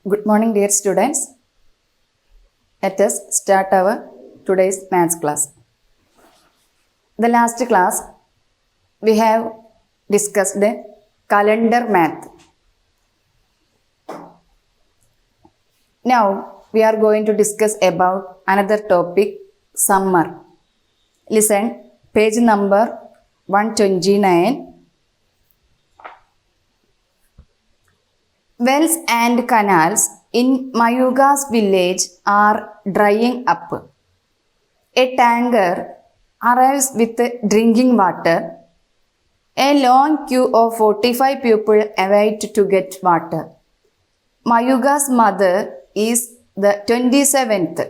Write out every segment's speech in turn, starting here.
Good morning, dear students. Let us start our today's maths class. The last class we have discussed the calendar math. Now we are going to discuss about another topic, summer. Listen, page number 129. Wells and canals in Mayuga's village are drying up. A tanker arrives with drinking water. A long queue of 45 people await to get water. Mayuga's mother is the 27th.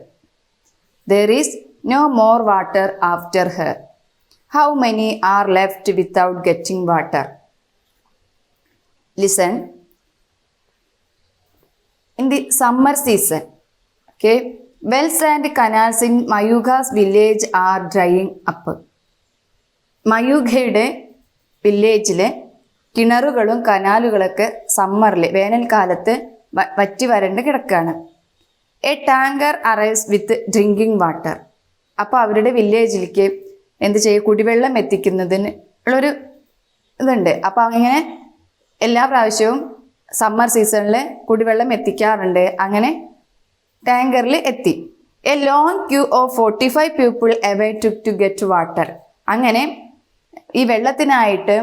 There is no more water after her. How many are left without getting water? Listen. In the summer season, okay, wells and canals in Mayuga's village are drying up. മയൂഗയുടെ വില്ലേജിലെ കിണറുകളും കനാലുകളൊക്കെ സമ്മറിൽ വേനൽക്കാലത്ത് വറ്റി വരണ്ട് കിടക്കുകയാണ്. A tanker arrives with drinking water. അപ്പോൾ അവരുടെ വില്ലേജിലേക്ക് എന്ത് ചെയ്യും, കുടിവെള്ളം എത്തിക്കുന്നതിന് ഉള്ളൊരു ഇതുണ്ട്. അപ്പോൾ അങ്ങനെ എല്ലാ പ്രാവശ്യവും സമ്മർ സീസണിൽ കുടിവെള്ളം എത്തിക്കാറുണ്ട്. അങ്ങനെ ടാങ്കറിൽ എത്തി. A long queue of 45 people await to get water. അങ്ങനെ ഈ വെള്ളത്തിനായിട്ട്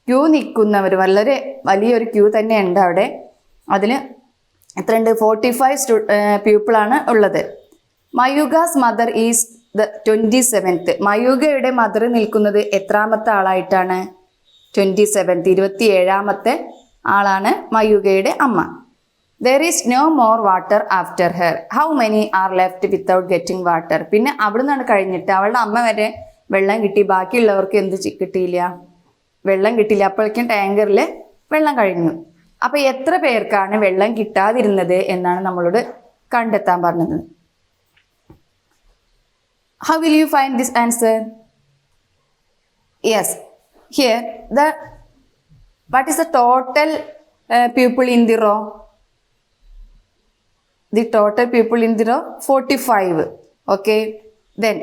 ക്യൂ നിൽക്കുന്നവർ, വളരെ വലിയൊരു ക്യൂ തന്നെ ഉണ്ട് അവിടെ. അതിൽ എത്രയുണ്ട്, 45 പീപ്പിളാണ് ഉള്ളത്. Mayuga's mother is the 27th. മയൂഗയുടെ മദർ നിൽക്കുന്നത് എത്രാമത്തെ ആളായിട്ടാണ്? 27th, 27ാമത്തെ ആളാണ് മയൂഗയുടെ അമ്മ. There is no more water after her. How many are left without getting water. പിന്നെ അവിടെ നിന്നാണ് കഴിഞ്ഞിട്ട് അവളുടെ അമ്മ വരെ വെള്ളം കിട്ടി, ബാക്കിയുള്ളവർക്ക് എന്ത് കിട്ടിയില്ല, വെള്ളം കിട്ടിയില്ല. അപ്പോഴേക്കും ടാങ്കറിൽ വെള്ളം കഴിഞ്ഞു. അപ്പോൾ എത്ര പേർക്കാണ് വെള്ളം കിട്ടാതിരുന്നത് എന്നാണ് നമ്മളോട് കണ്ടെത്താൻ പറഞ്ഞത്. How will you find this answer? Yes, here what is the total people in the row? The total people in the row 45. Okay, then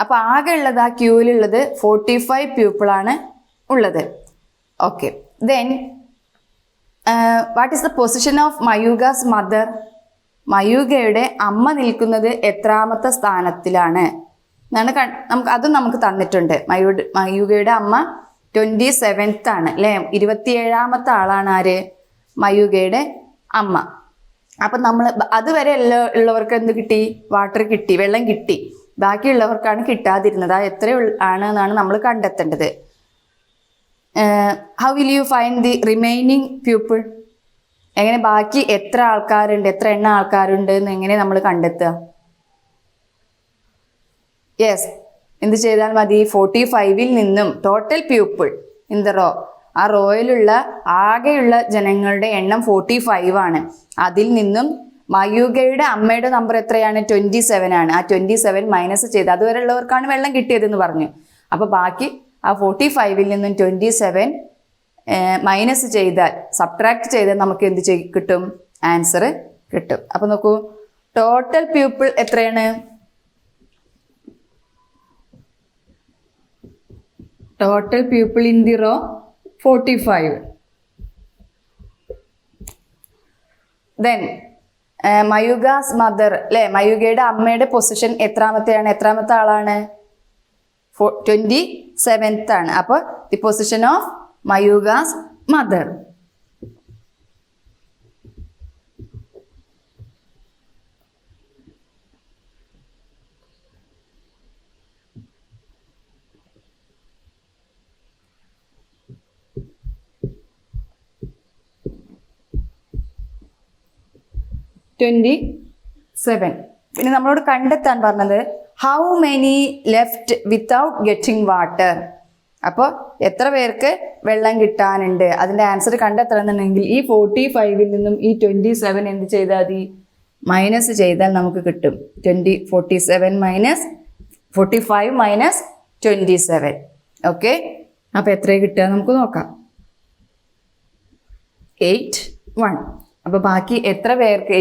അപ്പോൾ ആകെ ഉള്ളത് ആ ക്യൂവിലുള്ളത് 45 പീപ്പിളാണ് ഉള്ളത്. Okay, then what is the position of Mayuga's mother? മയൂഗയുടെ അമ്മ നിൽക്കുന്നത് എത്രാമത്തെ സ്ഥാനത്തിലാണ് എന്നാണ് നമുക്ക് തന്നിട്ടുണ്ട്. മയൂഗയുടെ അമ്മ 27th ആണ് അല്ലേ, 27ാമത്തെ ആളാണ് ആര്? മയൂഗയുടെ അമ്മ. അപ്പം നമ്മൾ അതുവരെ ഉള്ളവർക്ക് എന്ത് കിട്ടി? വാട്ടർ കിട്ടി, വെള്ളം കിട്ടി. ബാക്കിയുള്ളവർക്കാണ് കിട്ടാതിരുന്നത്. അത് എത്ര ആണ് എന്നാണ് നമ്മൾ കണ്ടെത്തേണ്ടത്. How will you find the remaining people? എങ്ങനെ ബാക്കി എത്ര ആൾക്കാരുണ്ട്, എത്ര എണ്ണം ആൾക്കാരുണ്ട് എന്ന് എങ്ങനെ നമ്മൾ കണ്ടെത്തുക? യെസ്, എന്ത് ചെയ്താൽ മതി? 45ൽ നിന്നും total people in the row, ആ റോയിലുള്ള ആകെയുള്ള ജനങ്ങളുടെ എണ്ണം 45 ആണ്. അതിൽ നിന്നും മയൂഗയുടെ അമ്മയുടെ നമ്പർ എത്രയാണ്? 27 ആണ്. ആ 27 മൈനസ് ചെയ്ത് അതുവരെ ഉള്ളവർക്കാണ് വെള്ളം കിട്ടിയതെന്ന് പറഞ്ഞു. അപ്പോൾ ബാക്കി ആ 45ൽ നിന്നും 27 മൈനസ് ചെയ്താൽ, സബ്ട്രാക്ട് ചെയ്താൽ നമുക്ക് എന്ത് കിട്ടും? ആൻസർ കിട്ടും. അപ്പോൾ നോക്കൂ, ടോട്ടൽ പീപ്പിൾ എത്രയാണ്? Total people in the row 45. Then Mayuga's mother അല്ലേ, മയൂഗയുടെ അമ്മയുടെ പൊസിഷൻ എത്രാമത്തെ ആളാണ്? 27th ആണ്. അപ്പോൾ the position of Mayuga's mother. പിന്നെ നമ്മളോട് കണ്ടെത്താൻ പറഞ്ഞത് how many left without getting water. അപ്പോൾ എത്ര പേർക്ക് വെള്ളം കിട്ടാനുണ്ട്, അതിൻ്റെ ആൻസർ കണ്ടെത്തണമെന്നുണ്ടെങ്കിൽ ഈ 45ൽ നിന്നും ഈ 27 എന്ത് ചെയ്താൽ മതി? മൈനസ് ചെയ്താൽ നമുക്ക് കിട്ടും. 45 മൈനസ് 27. ഓക്കെ, അപ്പോൾ എത്രയാണ് കിട്ടുക നമുക്ക് നോക്കാം. 8, 1. അപ്പോൾ ബാക്കി എത്ര പേർക്ക്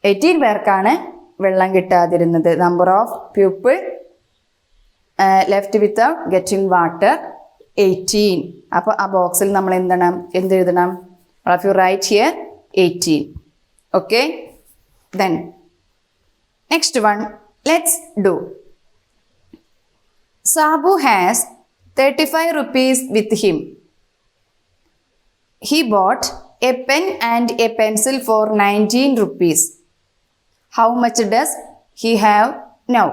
18 പേർക്കാണ് വെള്ളം കിട്ടാതിരുന്നത്. Number of people left without getting water 18. അപ്പോൾ ആ ബോക്സിൽ നമ്മൾ എന്തെഴുതണം? All of you write here 18. Okay, then next one let's do. Sabu has 35 rupees with him. He bought a pen and a pencil for 19 rupees. How much does he have now?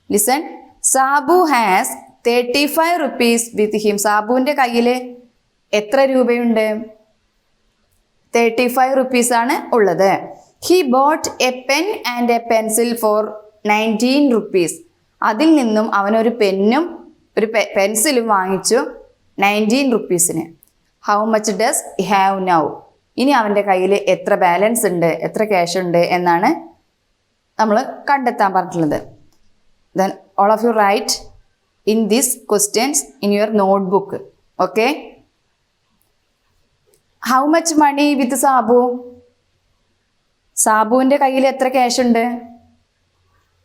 Listen. Sabu has 35 rupees with him. സാബുവിൻ്റെ കയ്യിൽ എത്ര രൂപയുണ്ട്? 35 rupees ആണ് ഉള്ളത്. He bought a pen and a pencil for 19 rupees. അതിൽ നിന്നും അവനൊരു പെന്നും ഒരു പെൻസിലും വാങ്ങിച്ചു 19 rupeesന്. How much does he have now? ഇനി അവൻ്റെ കയ്യിൽ എത്ര ബാലൻസ് ഉണ്ട്, എത്ര ക്യാഷ് ഉണ്ട് എന്നാണ് നമ്മൾ കണ്ടെത്താൻ പറഞ്ഞിട്ടുള്ളത്. Then all of you write in this questions in your notebook. Okay, how much money with Sabu? സാബുവിൻ്റെ കയ്യിൽ എത്ര ക്യാഷ് ഉണ്ട്?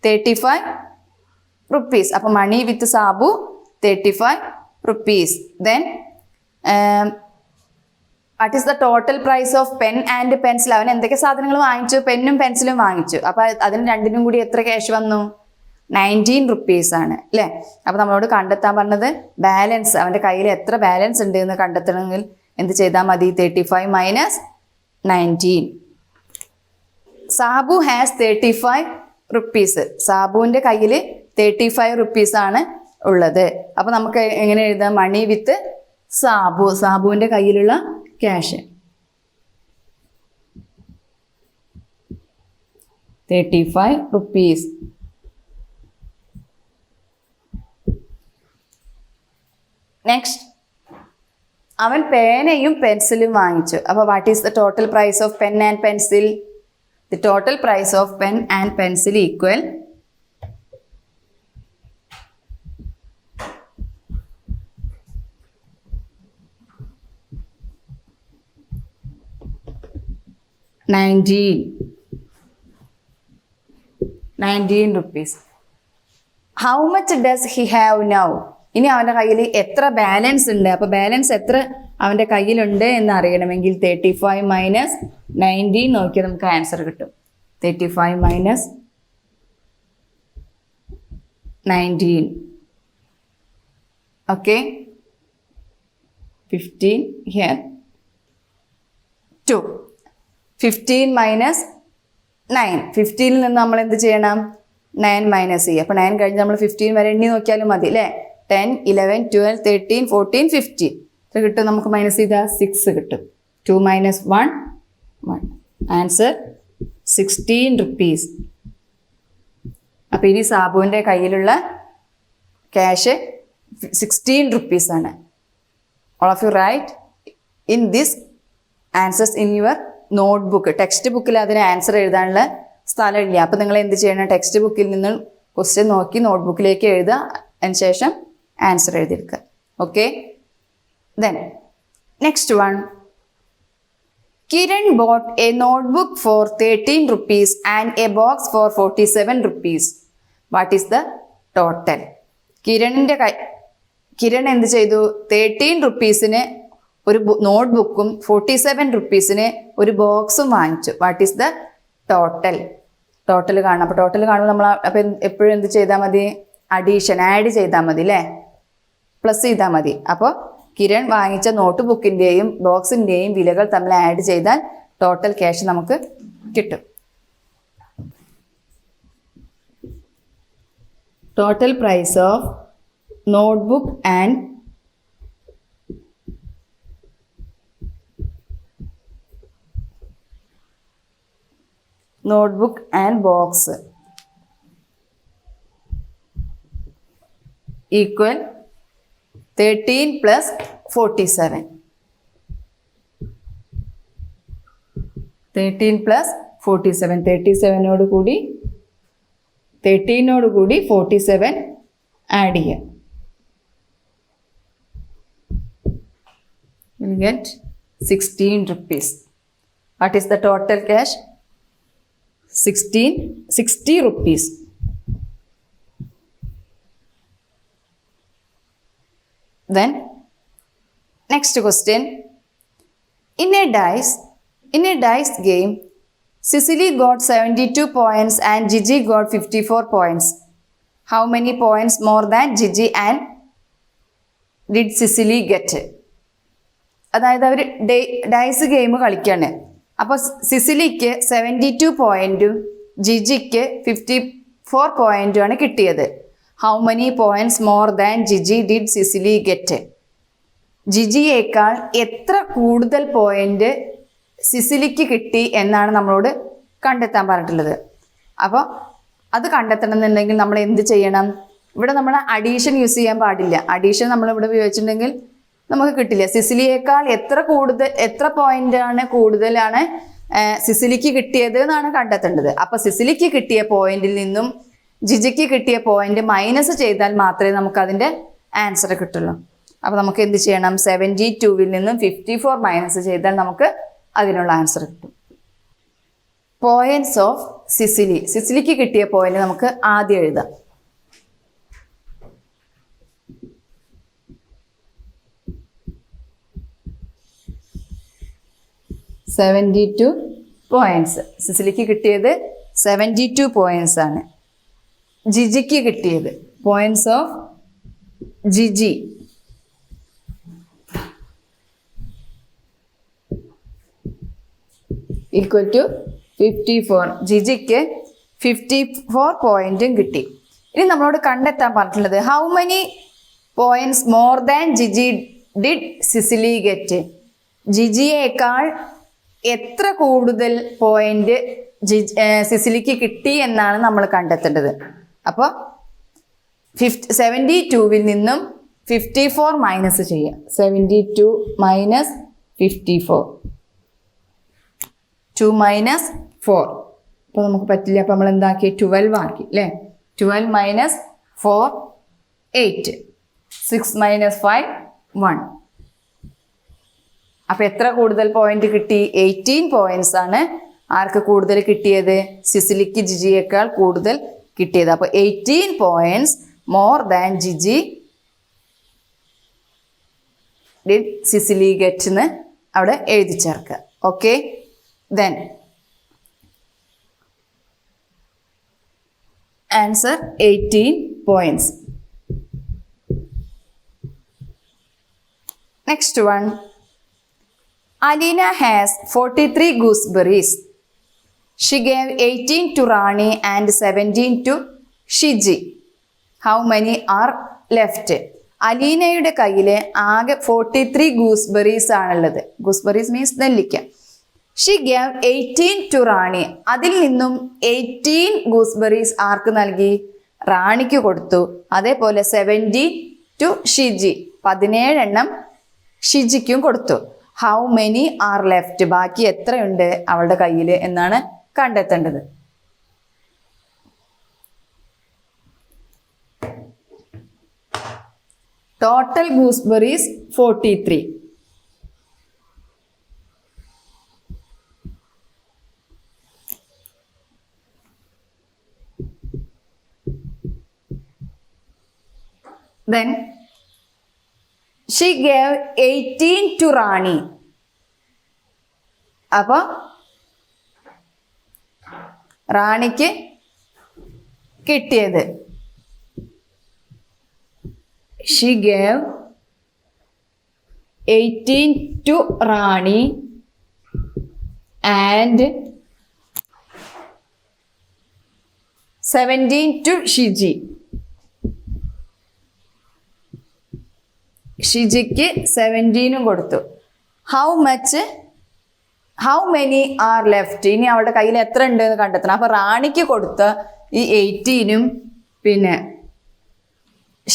35 rupees. അപ്പോൾ money with Sabu 35 rupees. Then what is the total price of pen and pencil? അവൻ എന്തൊക്കെ സാധനങ്ങൾ വാങ്ങിച്ചു? പെന്നും പെൻസിലും വാങ്ങിച്ചു. അപ്പോൾ അതിന് രണ്ടിനും കൂടി എത്ര ക്യാഷ് വന്നു? 19 rupees ആണ് അല്ലേ? അപ്പോൾ നമ്മളോട് കണ്ടെത്താൻ പറഞ്ഞത് ബാലൻസ്, അവൻ്റെ കയ്യിൽ എത്ര ബാലൻസ് ഉണ്ട് എന്ന് കണ്ടെത്തണമെങ്കിൽ എന്ത് ചെയ്താൽ മതി? 35 മൈനസ് 19. Sabu has 35 rupees. സാബുവിൻ്റെ കയ്യിൽ 35 rupees ആണ് ഉള്ളത്. അപ്പോൾ നമുക്ക് എങ്ങനെ എഴുതാം? മണി വിത്ത് സാബു, സാബുവിൻ്റെ കയ്യിലുള്ള ക്യാഷ് 35 rupees. നെക്സ്റ്റ്, അവൻ പേനയും പെൻസിലും വാങ്ങിച്ചു. അപ്പോൾ what is the total price of pen and pencil? The total price of pen and pencil equal 19 rupees. How much does he have now? ഇനി അവൻ്റെ കയ്യിൽ എത്ര ബാലൻസ് ഉണ്ട്? അപ്പോൾ ബാലൻസ് എത്ര അവൻ്റെ കയ്യിലുണ്ട് എന്ന് അറിയണമെങ്കിൽ 35 മൈനസ് 19 നോക്കിയാൽ നമുക്ക് ആൻസർ കിട്ടും. 35 മൈനസ് 19. Okay, 15 here 2. 15 മൈനസ് 9. 15ൽ നിന്ന് നമ്മൾ എന്ത് ചെയ്യണം? 9 മൈനസ് ചെയ്യുക. അപ്പോൾ 9 കഴിഞ്ഞ് നമ്മൾ 15 വരെ എണ്ണി നോക്കിയാലും മതി അല്ലേ? 10, 11, 12, 13, 14, 15. ഇത് കിട്ടും. നമുക്ക് മൈനസ് ചെയ്താൽ 6 കിട്ടും. 2 മൈനസ് 1, 1. Answer 16 rupees. അപ്പോൾ ഇനി സാബുവിൻ്റെ കയ്യിലുള്ള ക്യാഷ് 16 rupees ആണ്. All of you write in this answers in your notebook. ടെക്സ്റ്റ് ബുക്കിൽ അതിന് ആൻസർ എഴുതാനുള്ള സ്ഥലമില്ല. അപ്പോൾ നിങ്ങൾ എന്ത് ചെയ്യണം? ടെക്സ്റ്റ് ബുക്കിൽ നിന്ന് ക്വസ്റ്റ്യൻ നോക്കി നോട്ട്ബുക്കിലേക്ക് എഴുതുക. അതിന് ശേഷം ആൻസർ എഴുതിയെടുക്കുക. Okay, then next one. Kiran bought a notebook for 13 rupees and a box for 47 rupees. What is the total? Kiran എന്ത് ചെയ്തു? 13 rupeesന് ഒരു നോട്ട്ബുക്കും 47 rupeesന് ഒരു ബോക്സും വാങ്ങിച്ചു. What is the total? Total കാണാം. അപ്പോൾ ടോട്ടൽ കാണുമ്പോൾ നമ്മൾ അപ്പം എപ്പോഴും എന്ത് ചെയ്താൽ മതി? അഡീഷൻ, ആഡ് ചെയ്താൽ മതി അല്ലേ? പ്ലസ് ചെയ്താൽ മതി. അപ്പോൾ കിരൺ വാങ്ങിച്ച നോട്ട് ബുക്കിൻ്റെയും ബോക്സിൻ്റെയും വിലകൾ തമ്മിൽ ആഡ് ചെയ്താൽ ടോട്ടൽ ക്യാഷ് നമുക്ക് കിട്ടും. Total price of notebook and notebook and box equal 13 plus 47. 13 plus 47. 37 കൂടി 13 കൂടി 47 ആഡ് ചെയ്യാം. We'll get 16 rupees. What is the total cash? 60 rupees. Then next question. In a dice game, Cecily got 72 points and Gigi got 54 points. How many points more than Gigi and did Cecily get? അതായത് അവർ dyes game കളിക്കുകയാണ്. അപ്പോൾ സിസിലിക്ക് 72 പോയിൻറ്റും ജിജിക്ക് 54 പോയിൻറ്റുമാണ് കിട്ടിയത്. How many points more than Jiji did Cicily get? ജിജിയേക്കാൾ എത്ര കൂടുതൽ point സിസിലിക്ക് കിട്ടി എന്നാണ് നമ്മളോട് കണ്ടെത്താൻ പറഞ്ഞിട്ടുള്ളത്. അപ്പോൾ അത് കണ്ടെത്തണമെന്നുണ്ടെങ്കിൽ നമ്മൾ എന്ത് ചെയ്യണം? ഇവിടെ നമ്മൾ അഡീഷൻ യൂസ് ചെയ്യാൻ പാടില്ല. അഡീഷൻ നമ്മളിവിടെ ഉപയോഗിച്ചിട്ടുണ്ടെങ്കിൽ നമുക്ക് കിട്ടില്ല. സിസിലിയേക്കാൾ എത്ര പോയിൻ്റാണ് കൂടുതലാണ് സിസിലിക്ക് കിട്ടിയത് എന്നാണ് കണ്ടെത്തേണ്ടത്. അപ്പോൾ സിസിലിക്ക് കിട്ടിയ പോയിന്റിൽ നിന്നും ജിജിക്ക് കിട്ടിയ പോയിന്റ് മൈനസ് ചെയ്താൽ മാത്രമേ നമുക്കതിൻ്റെ ആൻസർ കിട്ടുള്ളൂ. അപ്പോൾ നമുക്ക് എന്ത് ചെയ്യണം? 72-ൽ നിന്നും 54 മൈനസ് ചെയ്താൽ നമുക്ക് അതിനുള്ള ആൻസർ കിട്ടും. പോയിന്റ്സ് ഓഫ് സിസിലിക്ക് കിട്ടിയ പോയിന്റ് നമുക്ക് ആദ്യം എഴുതാം. പോയിന്റ്സ് സിസിലിക്ക് കിട്ടിയത് 72 പോയിന്റ്സ് ആണ്. ജിജിക്ക് കിട്ടിയത് points of Jiji equal to 54. ജിജിക്ക് 54 പോയിന്റും കിട്ടി. ഇനി നമ്മളോട് കണ്ടെത്താൻ പറഞ്ഞിട്ടുള്ളത് how many points more than Jiji did Cicily get? ജിജിയേക്കാൾ എത്ര കൂടുതൽ പോയിന്റ് സിസിലിക്ക് കിട്ടി എന്നാണ് നമ്മൾ കണ്ടെത്തേണ്ടത്. അപ്പോൾ 72-ൽ നിന്നും 54 മൈനസ് ചെയ്യാം. 72 മൈനസ് 54, 2 മൈനസ് 4. അപ്പോൾ നമുക്ക് പറ്റില്ല. അപ്പോൾ നമ്മൾ എന്താക്കി? 12 ആക്കി അല്ലേ? 12 മൈനസ് 4 8, 6 മൈനസ് 5 1. അപ്പോൾ എത്ര കൂടുതൽ പോയിന്റ് കിട്ടി? 18 പോയിന്റ്സ് ആണ് ആർക്ക് കൂടുതൽ കിട്ടിയത്? സിസിലിക്ക് ജിജിയേക്കാൾ കൂടുതൽ കിട്ടിയത്. അപ്പോൾ 18 points more than Jiji did Cicily get എന്ന് അവിടെ എഴുതി ചേർക്കുക. Okay, then answer 18 points. Next one. Alina has 43 gooseberries. She gave 18 to Rani and 17 to Shiji. How many are left? അലീനയുടെ കയ്യിൽ ആകെ 43 ഗൂസ്ബെറീസ് ആണുള്ളത്. ഗൂസ്ബെറീസ് മീൻസ് നെല്ലിക്ക. ഷി ഗേവ് 18 ടു റാണി. അതിൽ നിന്നും 18 ഗൂസ്ബെറീസ് ആർക്ക് നൽകി? റാണിക്ക് കൊടുത്തു. അതേപോലെ 17 ടു ഷിജി, 17 എണ്ണം ഷിജിക്കും കൊടുത്തു. How many are left? ബാക്കി എത്രയുണ്ട് അവളുടെ കയ്യിൽ എന്നാണ് കണ്ടെത്തേണ്ടത്. Total gooseberries 43. Then she gave 18 to Rani. അപ്പോൾ റാണിക്ക് കിട്ടിയത് she gave 18 to Rani and 17 to Shiji. ഷിജിക്ക് 17 കൊടുത്തു. How many are left? ഇനി അവളുടെ കയ്യിൽ എത്ര ഉണ്ട് എന്ന് കണ്ടെത്തണം. അപ്പോൾ റാണിക്ക് കൊടുത്ത ഈ 18 പിന്നെ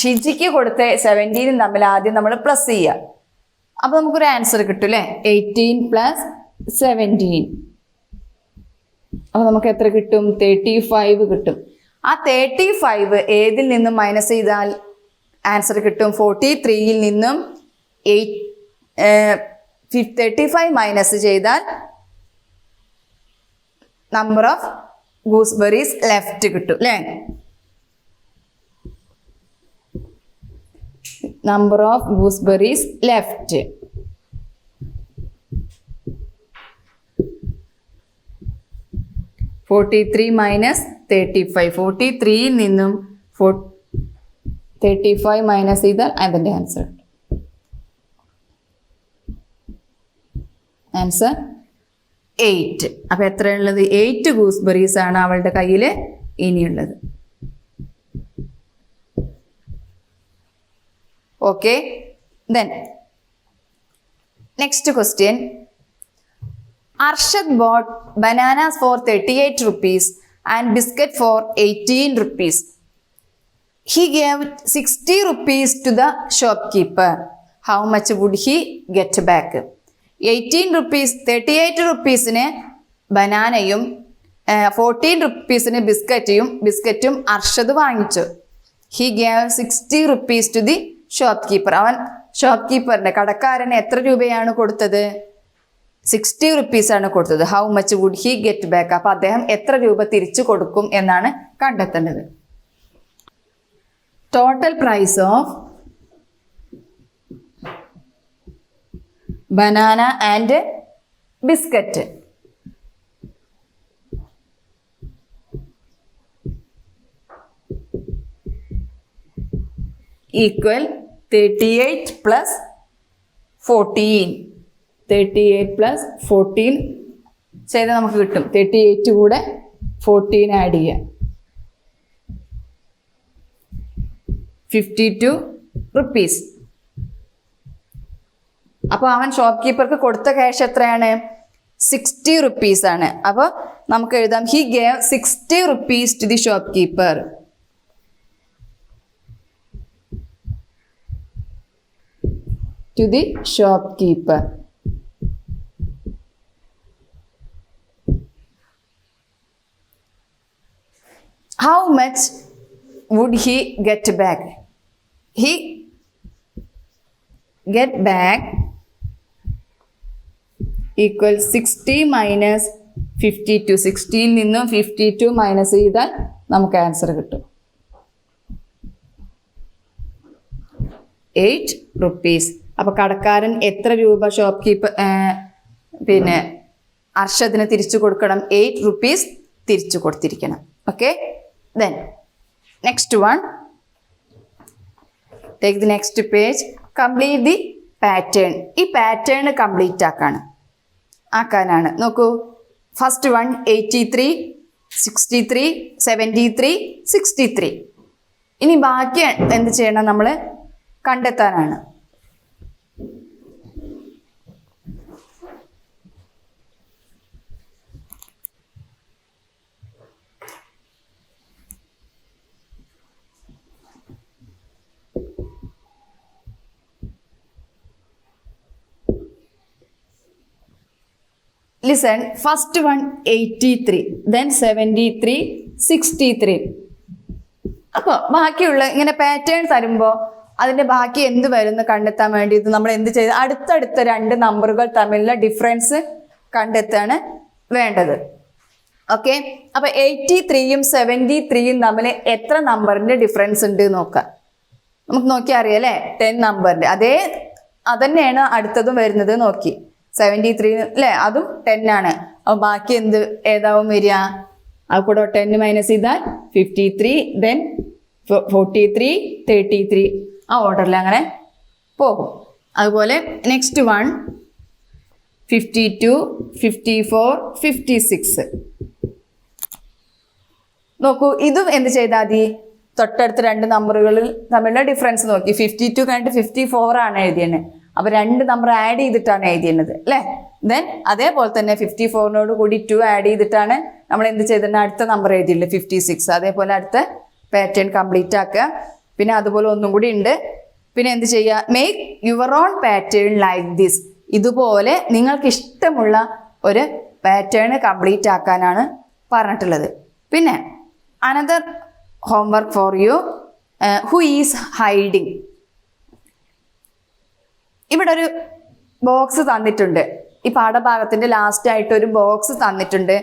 ഷിജിക്ക് കൊടുത്ത 17 തമ്മിൽ ആദ്യം നമ്മൾ പ്ലസ് ചെയ്യുക. അപ്പോൾ നമുക്കൊരു ആൻസർ കിട്ടും അല്ലേ? 18 പ്ലസ് 17. അപ്പോൾ നമുക്ക് എത്ര കിട്ടും? 35 കിട്ടും. ആ 35 ഏതിൽ നിന്നും മൈനസ് ചെയ്താൽ ആൻസർ കിട്ടും? 43-ൽ നിന്നും 35 മൈനസ് ചെയ്താൽ നമ്പർ ഓഫ് ഗൂസ്ബെറീസ് ലെഫ്റ്റ് കിട്ടും അല്ലേ? Number of gooseberries left. -43 -35. 43യിൽ നിന്നും 35 മൈനസ് ചെയ്താൽ അതിൻ്റെ ആൻസർ. ആൻസർ 8. അപ്പം എത്രയുള്ളത്? 8 ഗൂസ്ബെറീസ് ആണ് അവളുടെ കയ്യിൽ ഇനിയുള്ളത്. Okay, then next question. Arshad bought bananas for 38 rupees and biscuit for 18 rupees. He gave 60 rupees to the shopkeeper. How much would he get back? 18 rupees, 38 rupeesന് ബനാനയും 14 rupeesന് ബിസ്ക്കറ്റും അർഷദ് വാങ്ങിച്ചു. He gave 60 rupees to the shopkeeper. അവൻ ഷോപ്കീപ്പറിന്റെ കടക്കാരന് എത്ര രൂപയാണ് കൊടുത്തത്? 60 rupees ആണ് കൊടുത്തത്. How much would he get back? അപ്പൊ അദ്ദേഹം എത്ര രൂപ തിരിച്ചു കൊടുക്കും എന്നാണ് കണ്ടെത്തേണ്ടത്. Total price of banana and biscuit equal 38 plus 14. 38 plus 14 ചെയ്താൽ നമുക്ക് കിട്ടും. 38 കൂടെ 14 ആഡ് ചെയ്യാം. 52 rupees. അപ്പോൾ അവൻ ഷോപ്പ് കീപ്പർക്ക് കൊടുത്ത ക്യാഷ് എത്രയാണ്? 60 rupees ആണ്. അപ്പോൾ നമുക്ക് എഴുതാം he gave 60 rupees to the shopkeeper. To the shopkeeper. How much would he get back? He get back equal 60 minus 52. 60 നിന്നും 52 മൈനസ് ചെയ്താൽ നമുക്ക് ആൻസർ കിട്ടും 8 rupees. അപ്പോൾ കടക്കാരൻ എത്ര രൂപ ഷോപ്പ് കീപ്പർ പിന്നെ അർഷദിന് തിരിച്ചു കൊടുക്കണം? 8 rupees തിരിച്ചു കൊടുത്തിരിക്കണം. Okay, then next one. Take the next page. Complete the pattern. ഈ പാറ്റേൺ കംപ്ലീറ്റ് ആക്കാനാണ്. നോക്കൂ, ഫസ്റ്റ് വൺ 83, 63, 73, 63. ഇനി ബാക്കി എന്ത് ചെയ്യണം? നമ്മൾ കണ്ടെത്താനാണ്. Listen, first one 83, then 73, 63. അപ്പോൾ ബാക്കിയുള്ള ഇങ്ങനെ പാറ്റേൺ തരുമ്പോൾ അതിൻ്റെ ബാക്കി എന്ത് വരുമെന്ന് കണ്ടെത്താൻ വേണ്ടിയിട്ട് നമ്മൾ എന്ത് ചെയ്ത് അടുത്തടുത്ത രണ്ട് നമ്പറുകൾ തമ്മിലുള്ള ഡിഫറൻസ് കണ്ടെത്താണ് വേണ്ടത്. ഓക്കെ, അപ്പോൾ 83യും 73യും തമ്മിൽ എത്ര നമ്പറിൻ്റെ ഡിഫറൻസ് ഉണ്ട് നോക്കാം. നമുക്ക് നോക്കി അറിയാം അല്ലേ? 10 നമ്പറിൻ്റെ അതന്നെയാണ് അടുത്തതും വരുന്നത്. നോക്കി 73 അല്ലേ, അതും 10 ആണ്. അപ്പോൾ ബാക്കി ഏതാവും വരിക? അത് കൂടെ 10 മൈനസ് ചെയ്താൽ 53, ദെൻ 43, 33. ആ ഓർഡറിൽ അങ്ങനെ പോകും. അതുപോലെ നെക്സ്റ്റ് വൺ 52, 54, 56. നോക്കൂ, ഇതും എന്ത് ചെയ്താൽ മതി? തൊട്ടടുത്ത രണ്ട് നമ്പറുകളിൽ തമ്മിലുള്ള ഡിഫറൻസ് നോക്കി. 52 കഴിഞ്ഞിട്ട് 54 ആണ് എഴുതിയത്. അപ്പോൾ രണ്ട് നമ്പർ ആഡ് ചെയ്തിട്ടാണ് എഴുതിയത് അല്ലേ? ദെൻ അതേപോലെ തന്നെ 54നോട് കൂടി 2 ആഡ് ചെയ്തിട്ടാണ് നമ്മൾ എന്ത് ചെയ്തിട്ടുണ്ട്? അടുത്ത നമ്പർ എഴുതിയില്ലേ 56. അതേപോലെ അടുത്ത പാറ്റേൺ കംപ്ലീറ്റ് ആക്കുക. പിന്നെ അതുപോലെ ഒന്നും കൂടി ഉണ്ട്. പിന്നെ എന്ത് ചെയ്യുക? Make your own pattern like this. ഇതുപോലെ നിങ്ങൾക്ക് ഇഷ്ടമുള്ള ഒരു പാറ്റേൺ കംപ്ലീറ്റ് ആക്കാനാണ് പറഞ്ഞിട്ടുള്ളത്. പിന്നെ another homework for you, who is hiding. ഇവിടെ ഒരു ബോക്സ് തന്നിട്ടുണ്ട്. ഈ പാഠഭാഗത്തിന്റെ ലാസ്റ്റ് ആയിട്ട് ഒരു ബോക്സ് തന്നിട്ടുണ്ട്.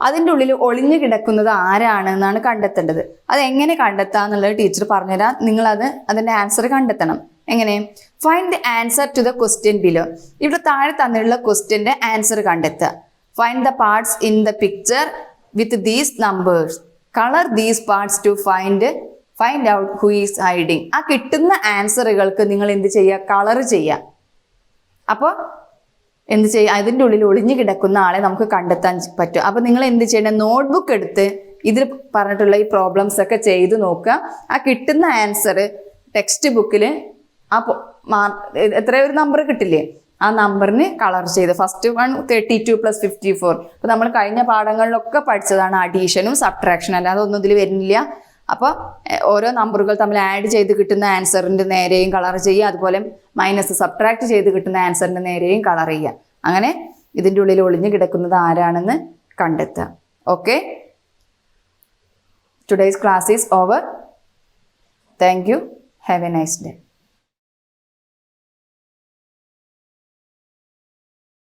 അതിൻ്റെ ഉള്ളിൽ ഒളിഞ്ഞു കിടക്കുന്നത് ആരാണ് എന്നാണ് കണ്ടെത്തേണ്ടത്. അതെങ്ങനെ കണ്ടെത്താന്നുള്ളത് ടീച്ചർ പറഞ്ഞുതരാം. നിങ്ങളത് അതിന്റെ ആൻസർ കണ്ടെത്തണം. എങ്ങനെ? Find the answer to the question below. ഇവിടെ താഴെ തന്നിട്ടുള്ള ക്വസ്റ്റ്യന്റെ ആൻസർ കണ്ടെത്തുക. Find the parts in the picture with these numbers. Colour these parts to find out who is hiding. ആ കിട്ടുന്ന ആൻസറുകൾക്ക് നിങ്ങൾ എന്ത് ചെയ്യുക? കളർ ചെയ്യുക. അപ്പോൾ എന്ത് ചെയ്യുക? അതിൻ്റെ ഉള്ളിൽ ഒളിഞ്ഞു കിടക്കുന്ന ആളെ നമുക്ക് കണ്ടെത്താൻ പറ്റും. അപ്പോൾ നിങ്ങൾ എന്ത് ചെയ്യണം? നോട്ട്ബുക്ക് എടുത്ത് ഇതിൽ പറഞ്ഞിട്ടുള്ള ഈ പ്രോബ്ലംസ് ഒക്കെ ചെയ്ത് നോക്കുക. ആ കിട്ടുന്ന ആൻസർ ടെക്സ്റ്റ് ബുക്കിൽ എത്ര ഒരു നമ്പർ കിട്ടില്ലേ, ആ നമ്പറിന് കളർ ചെയ്ത്. First one 32 + 54. അപ്പോൾ നമ്മൾ കഴിഞ്ഞ പാഠങ്ങളിലൊക്കെ പഠിച്ചതാണ് അഡീഷനും സബ്ട്രാക്ഷനും, അല്ലാതെ ഒന്നും ഇതിൽ വരുന്നില്ല. അപ്പോൾ ഓരോ നമ്പറുകൾ തമ്മിൽ ആഡ് ചെയ്ത് കിട്ടുന്ന ആൻസറിൻ്റെ നേരെയും കളർ ചെയ്യുക, അതുപോലെ മൈനസ് സബ്ട്രാക്ട് ചെയ്ത് കിട്ടുന്ന ആൻസറിൻ്റെ നേരെയും കളർ ചെയ്യുക. അങ്ങനെ ഇതിൻ്റെ ഉള്ളിൽ ഒളിഞ്ഞു കിടക്കുന്നത് ആരാണെന്ന് കണ്ടെത്തുക. Okay, today's class is over. Thank you. Have A nice day.